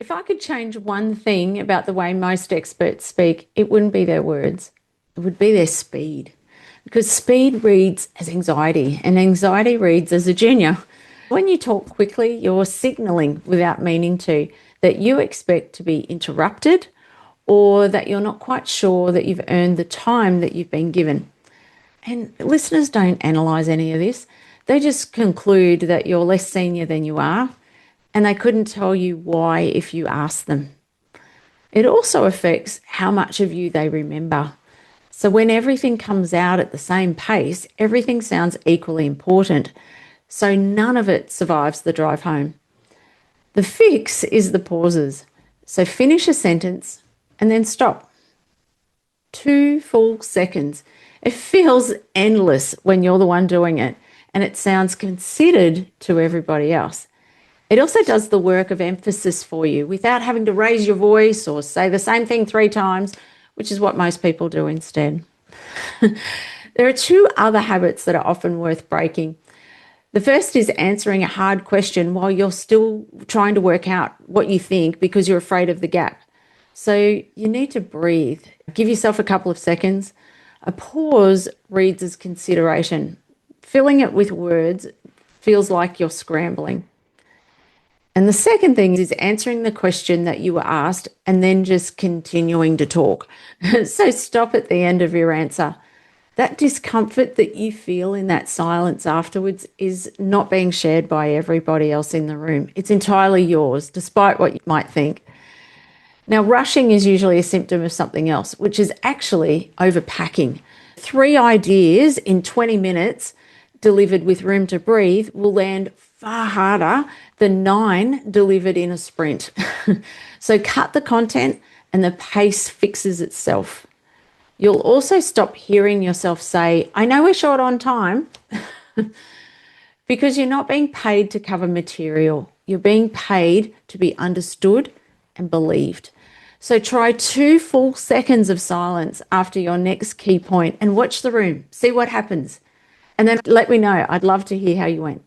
If I could change one thing about the way most experts speak, it wouldn't be their words, it would be their speed. Because speed reads as anxiety, and anxiety reads as a junior. When you talk quickly, you're signaling without meaning to that you expect to be interrupted or that you're not quite sure that you've earned the time that you've been given. And listeners don't analyse any of this. They just conclude that you're less senior than you are, and they couldn't tell you why if you asked them. It also affects how much of you they remember. So when everything comes out at the same pace, everything sounds equally important. So none of it survives the drive home. The fix is the pauses. So finish a sentence and then stop. 2 full seconds. It feels endless when you're the one doing it, and it sounds considered to everybody else. It also does the work of emphasis for you without having to raise your voice or say the same thing 3 times, which is what most people do instead. There are 2 other habits that are often worth breaking. The first is answering a hard question while you're still trying to work out what you think because you're afraid of the gap. So you need to breathe. Give yourself a couple of seconds. A pause reads as consideration. Filling it with words feels like you're scrambling. And the second thing is answering the question that you were asked and then just continuing to talk. So stop at the end of your answer. That discomfort that you feel in that silence afterwards is not being shared by everybody else in the room. It's entirely yours, despite what you might think. Now, rushing is usually a symptom of something else, which is actually overpacking. 3 ideas in 20 minutes delivered with room to breathe will land far harder than 9 delivered in a sprint. So cut the content and the pace fixes itself. You'll also stop hearing yourself say, I know we're short on time, because you're not being paid to cover material. You're being paid to be understood and believed. So try 2 full seconds of silence after your next key point and watch the room. See what happens. And then let me know. I'd love to hear how you went.